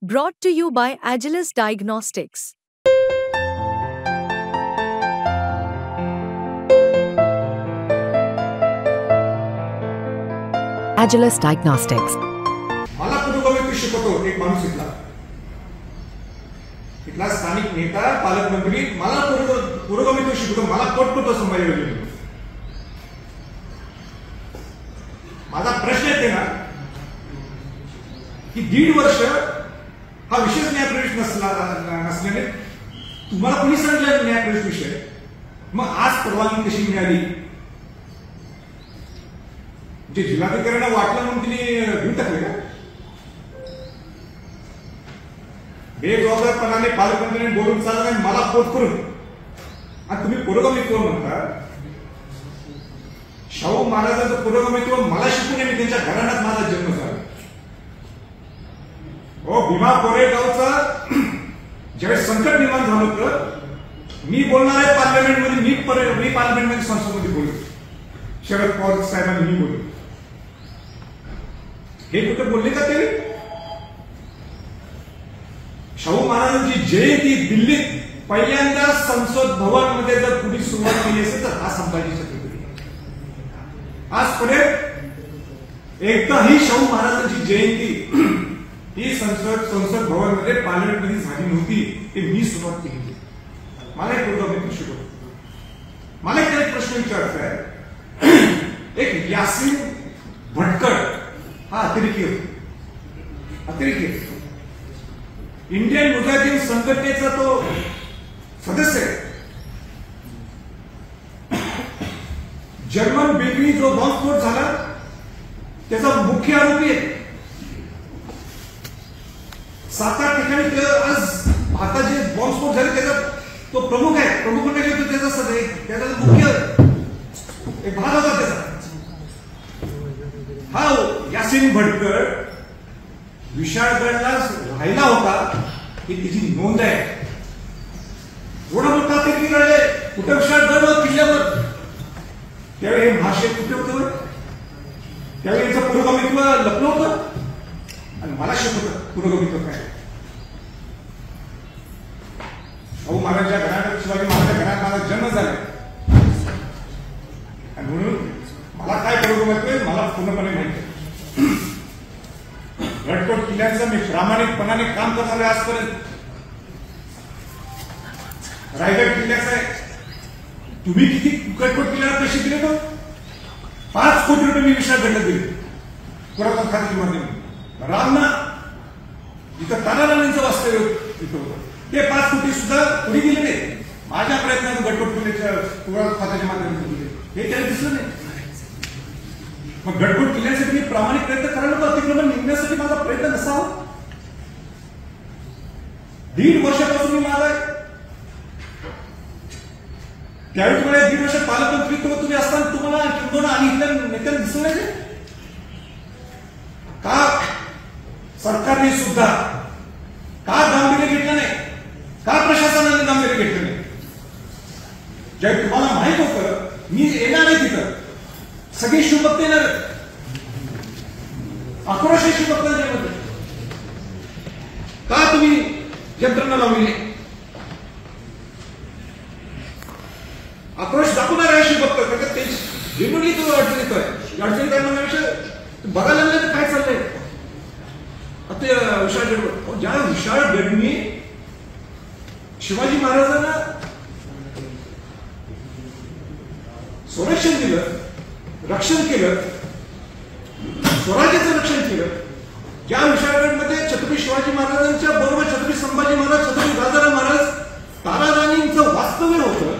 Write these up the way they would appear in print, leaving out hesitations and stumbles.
Brought to you by Agilus Diagnostics. Agilus Diagnostics. मला पुरोगामी शिकवतो एक माणूस इथला स्थानिक नेता पालकमंत्री मला पुरोगामी शिकवतो मला कोटपुतो संभाजी. माझा प्रश्न येते ना की 1.5 वर्ष हा विशेष न्यायप्रवेश नसल्याने तुम्हाला कोणी सांगितलं न्यायप्रवेश विषय, मग आज परवानगी कशी मिळाली? जे जिल्हाधिकाऱ्यांना वाटलं म्हणून तिने घेऊन टाकले का? बेजबाबदारपणाने पालकमंत्र्यांनी बोलून चालत नाही मला पोट करून, आणि तुम्ही पुरोगामी कोण म्हणता? शाहू महाराजांचं पुरोगामित्व मला शिकून मी त्यांच्या घराण्यात माझा जन्म झाला. भीमा कोरेगावचा ज्यावेळेस संकट निर्माण झालं होतं, मी बोलणार आहे पार्लमेंटमध्ये, मी पार्लमेंटमध्ये संसदेमध्ये बोललो, शरद पवार साहेबांनी मी बोललो. हे कुठं बोलले का ते? शाहू महाराजांची जयंती दिल्लीत पहिल्यांदा संसद भवन मध्ये जर कुणी सुरुवात केली असेल तर हा संभाजी छत्रपती. आजपर्यंत एकदाही शाहू महाराजांची जयंती ही संसद भवन मध्ये पार्लमेंट मध्ये झाली नव्हती. ते मी सुरुवात केली. मला एक पुरोगामी शिकवतो. मला एक प्रश्न विचारायचा आहे. एक यासिन भटकळ हा अतिरेकी इंडियन मुजाहिदीन संघटनेचा तो सदस्य आहे. जर्मन बेकरी जो बॉम्बस्फोट झाला त्याचा मुख्य आरोपी आहे. 7-8 ठिकाणी आज भारताचे बॉम्बस्फोट झाले त्याचा तो प्रमुख आहे. प्रमुख म्हणजे त्याचा मुख्य एक भाग होता त्याचा. हा यासिन भटकळ विशाळगडला राहिला होता ही तिची नोंद आहे. एवढा मोठा ते किल्ले कुठे विशाळगड किल्ल्यावर त्यावेळी हे भाषे कुठे होतं? त्यावेळी याचं पुरोगामित्व लपलं होतं आणि मला शिकवतं पुरोगामित्व काय. शाहू महाराजांच्या घराण्यात, शिवाजी महाराजांच्या घरात माझा जन्म झाला आणि म्हणून मला काय पुरोगामित्व मला पूर्णपणे माहिती. गडकोट किल्ल्याचं मी प्रामाणिकपणाने काम करणार आहे आजपर्यंत. रायगड किल्ल्याचं आहे. तुम्ही किती गडकोट किल्ल्याला पैसे दिले? तो 5 कोटी रुपये मी विशाळगडला दिले पुरातन खात्यामध्ये. रामना जिथं तानाराणींचं वास्तव्य होतं ते 5 कोटी सुद्धा कोणी दिले नाही. माझ्या प्रयत्नातून गडकोट किल्ल्याच्या पुरातन खात्याच्या माध्यमातून दिले. हे त्याला दिसलं नाही. मग गडकोट किल्ल्यासाठी मी प्रामाणिक प्रयत्न करायला होता. अतिक्रमण निघण्यासाठी माझा प्रयत्न नसावा. 1.5 वर्षापासून मी माझा त्यावेळी तुम्हाला 1.5 वर्ष पालकमंत्रीत्व तुम्ही असताना तुम्हाला किंबहुना आणि इथल्या नेत्यांना दिसलं नाही का? सरकारने सुद्धा का गांभीर्य घेतलं नाही? का प्रशासनाने गांभीर्य घेतलं नाही? ज्यावेळी तुम्हाला माहित होतं मी येणार नाही तिथं, सगळी शिवभक्त येणार, आक्रोश शिवभक्त, का तुम्ही यंत्रणा लावली नाही? आक्रोश दाखवणार आहे शिवभक्त. ते जेन्युइनली तो अडचण येतोय. अडचणी काय म्हणण्यापेक्षा बघायला लागलं तर काय चाललंय आता विशाळगड. ज्या विशाळगडनी शिवाजी महाराजांना संरक्षण दिलं, रक्षण केलं, स्वराज्याचं रक्षण केलं. ज्या विशाळगडमध्ये छत्रपती शिवाजी महाराजांच्या बरोबर छत्रपती संभाजी महाराज, छत्रपती राजाराम महाराज, ताराराणींचं वास्तव्य होतं.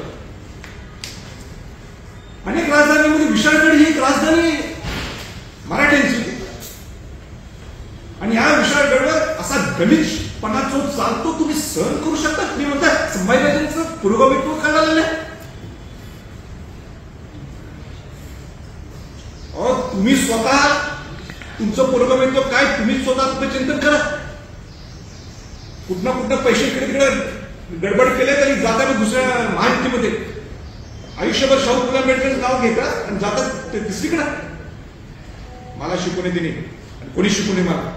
अनेक राजधानीमध्ये विशाळगड ही एक राजधानी मराठ्यांची होती. आणि या विशाळगडवर असा गलिच्छपणा जो चालतो तुम्ही सहन करू शकता? तुम्ही म्हणता संभाजीराजांचं पुरोगामित्व करायला नाही. तुम्ही स्वतः तुमचं पुरोगामित्व काय तुम्ही स्वतः आत्मचिंतन करा. कुठं पैसे इकडे गडबड केले तरी जाताना दुसऱ्या महायुतीमध्ये आयुष्यभर शाहू फुले आंबेडकर नाव घेतात आणि जातात दुसरीकडे. मला शिकवणे दिले कोणी शिकवणे मला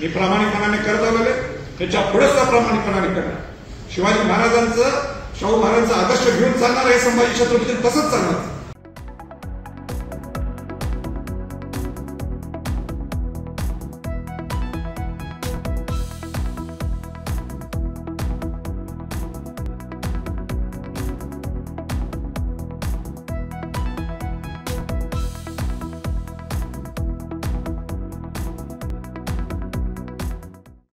मी प्रामाणिकपणाने करत आलेले, त्याच्या पुढे सुद्धा प्रामाणिकपणाने करणार. शिवाजी महाराजांचं, शाहू महाराजांचा आदर्श घेऊन चालणार हे संभाजी छत्रपती तसंच चालणार.